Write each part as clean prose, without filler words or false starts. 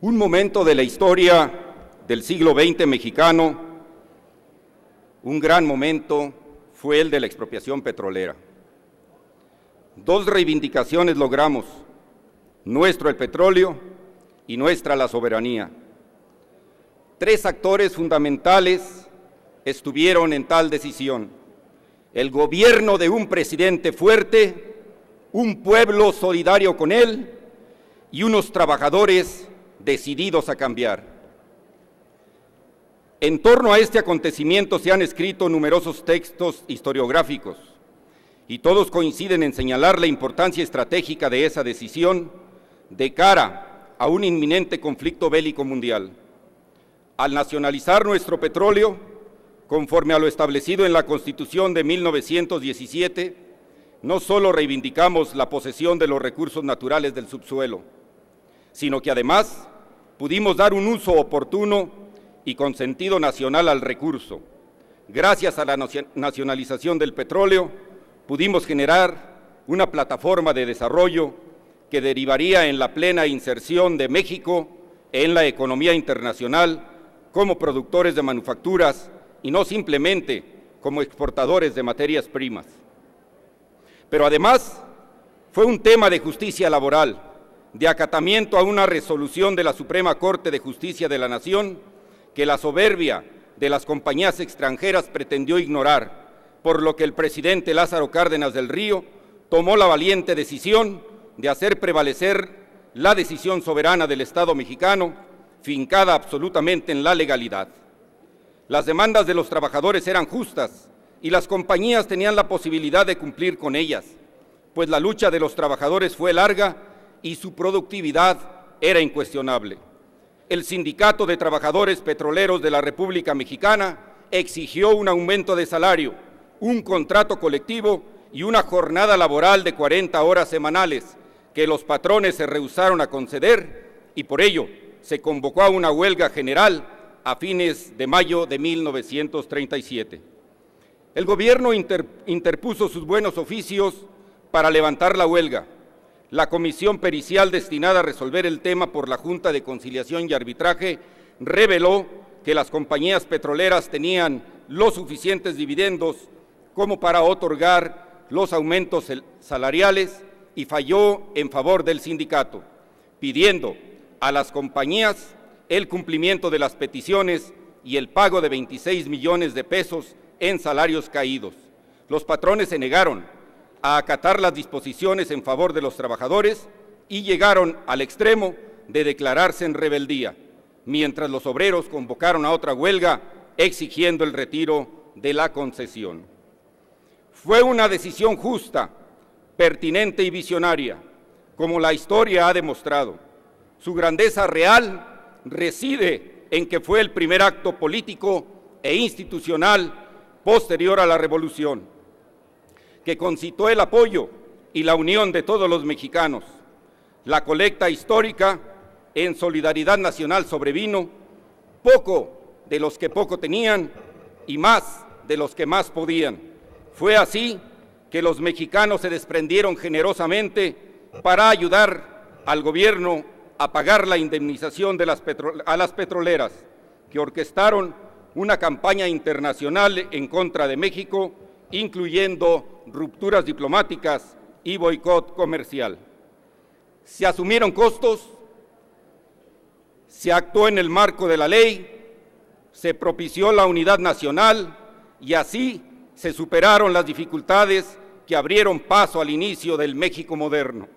Un momento de la historia del siglo XX mexicano, un gran momento, fue el de la expropiación petrolera. Dos reivindicaciones logramos: nuestro el petróleo y nuestra la soberanía. Tres actores fundamentales estuvieron en tal decisión: el gobierno de un presidente fuerte, un pueblo solidario con él y unos trabajadores decididos a cambiar. En torno a este acontecimiento se han escrito numerosos textos historiográficos y todos coinciden en señalar la importancia estratégica de esa decisión de cara a un inminente conflicto bélico mundial. Al nacionalizar nuestro petróleo, conforme a lo establecido en la Constitución de 1917, no solo reivindicamos la posesión de los recursos naturales del subsuelo, sino que además pudimos dar un uso oportuno y con sentido nacional al recurso. Gracias a la nacionalización del petróleo, pudimos generar una plataforma de desarrollo que derivaría en la plena inserción de México en la economía internacional como productores de manufacturas y no simplemente como exportadores de materias primas. Pero además fue un tema de justicia laboral, de acatamiento a una resolución de la Suprema Corte de Justicia de la Nación que la soberbia de las compañías extranjeras pretendió ignorar, por lo que el presidente Lázaro Cárdenas del Río tomó la valiente decisión de hacer prevalecer la decisión soberana del Estado mexicano, fincada absolutamente en la legalidad. Las demandas de los trabajadores eran justas y las compañías tenían la posibilidad de cumplir con ellas, pues la lucha de los trabajadores fue larga y su productividad era incuestionable. El Sindicato de Trabajadores Petroleros de la República Mexicana exigió un aumento de salario, un contrato colectivo y una jornada laboral de 40 horas semanales que los patrones se rehusaron a conceder, y por ello se convocó a una huelga general a fines de mayo de 1937. El gobierno interpuso sus buenos oficios para levantar la huelga. La comisión pericial destinada a resolver el tema por la Junta de Conciliación y Arbitraje reveló que las compañías petroleras tenían los suficientes dividendos como para otorgar los aumentos salariales y falló en favor del sindicato, pidiendo a las compañías el cumplimiento de las peticiones y el pago de 26 millones de pesos en salarios caídos. Los patrones se negaron a acatar las disposiciones en favor de los trabajadores y llegaron al extremo de declararse en rebeldía, mientras los obreros convocaron a otra huelga exigiendo el retiro de la concesión. Fue una decisión justa, pertinente y visionaria, como la historia ha demostrado. Su grandeza real reside en que fue el primer acto político e institucional posterior a la Revolución, que concitó el apoyo y la unión de todos los mexicanos. La colecta histórica en solidaridad nacional sobrevino, poco de los que poco tenían y más de los que más podían. Fue así que los mexicanos se desprendieron generosamente para ayudar al gobierno a pagar la indemnización a las petroleras, que orquestaron una campaña internacional en contra de México, incluyendo rupturas diplomáticas y boicot comercial. Se asumieron costos, se actuó en el marco de la ley, se propició la unidad nacional y así se superaron las dificultades que abrieron paso al inicio del México moderno.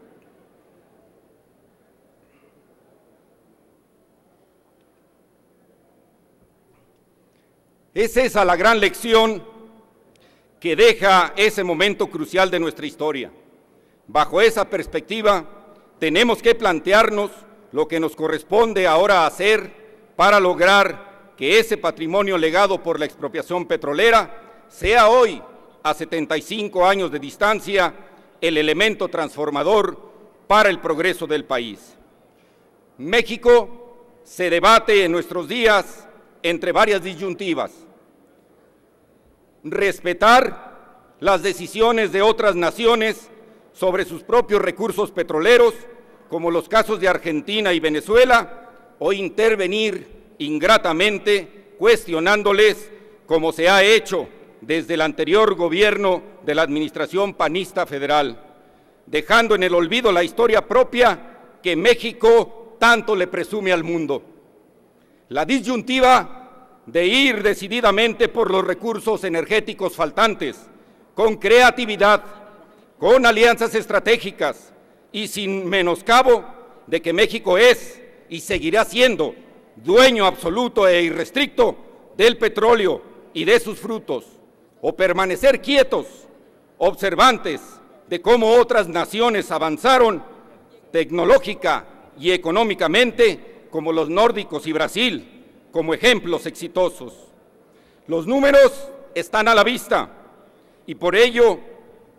Es esa la gran lección que deja ese momento crucial de nuestra historia. Bajo esa perspectiva, tenemos que plantearnos lo que nos corresponde ahora hacer para lograr que ese patrimonio legado por la expropiación petrolera sea hoy, a 75 años de distancia, el elemento transformador para el progreso del país. México se debate en nuestros días entre varias disyuntivas: respetar las decisiones de otras naciones sobre sus propios recursos petroleros, como los casos de Argentina y Venezuela, o intervenir ingratamente cuestionándoles como se ha hecho desde el anterior gobierno de la administración panista federal, dejando en el olvido la historia propia que México tanto le presume al mundo. La disyuntiva de ir decididamente por los recursos energéticos faltantes, con creatividad, con alianzas estratégicas y sin menoscabo de que México es y seguirá siendo dueño absoluto e irrestricto del petróleo y de sus frutos, o permanecer quietos, observantes de cómo otras naciones avanzaron tecnológica y económicamente, como los nórdicos y Brasil, como ejemplos exitosos. Los números están a la vista y por ello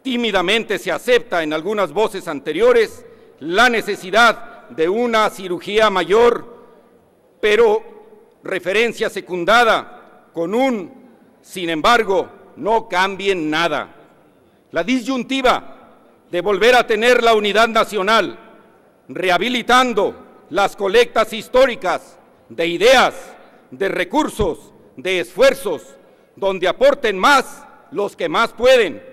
tímidamente se acepta en algunas voces anteriores la necesidad de una cirugía mayor, pero referencia secundada con un, sin embargo, no cambien nada. La disyuntiva de volver a tener la unidad nacional, rehabilitando las colectas históricas de ideas, de recursos, de esfuerzos, donde aporten más los que más pueden,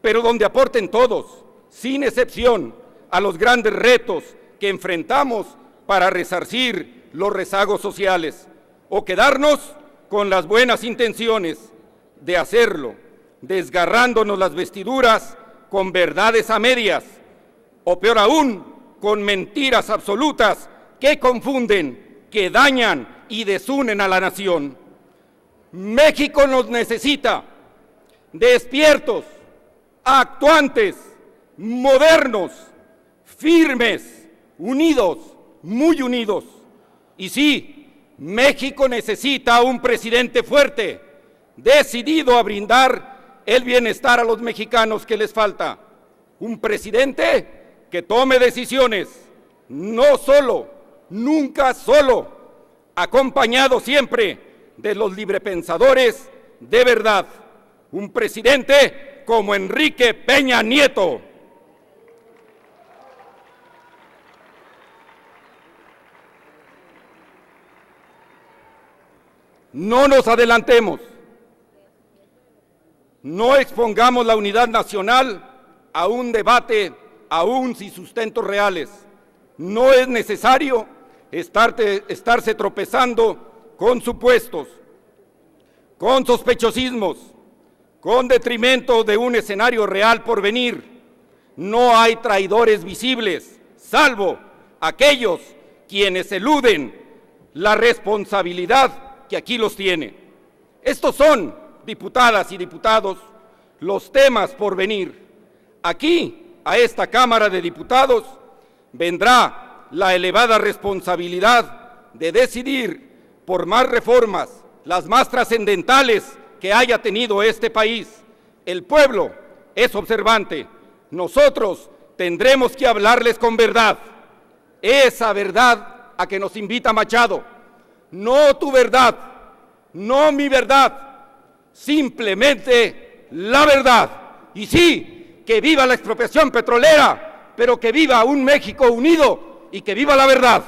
pero donde aporten todos, sin excepción, a los grandes retos que enfrentamos para resarcir los rezagos sociales, o quedarnos con las buenas intenciones de hacerlo, desgarrándonos las vestiduras con verdades a medias, o peor aún, con mentiras absolutas que confunden, que dañan y desunen a la nación. México nos necesita despiertos, actuantes, modernos, firmes, unidos, muy unidos. Y sí, México necesita un presidente fuerte, decidido a brindar el bienestar a los mexicanos que les falta. Un presidente que tome decisiones, no solo, nunca solo, acompañado siempre de los librepensadores de verdad. Un presidente como Enrique Peña Nieto. No nos adelantemos, no expongamos la unidad nacional a un debate aún sin sustentos reales. No es necesario estarse tropezando con supuestos, con sospechosismos, con detrimento de un escenario real por venir. No hay traidores visibles, salvo aquellos quienes eluden la responsabilidad que aquí los tiene. Estos son, diputadas y diputados, los temas por venir. Aquí, a esta Cámara de Diputados, vendrá la elevada responsabilidad de decidir por más reformas, las más trascendentales que haya tenido este país. El pueblo es observante. Nosotros tendremos que hablarles con verdad. Esa verdad a que nos invita Machado. No tu verdad, no mi verdad, simplemente la verdad. Y sí, que viva la expropiación petrolera, pero que viva un México unido y que viva la verdad.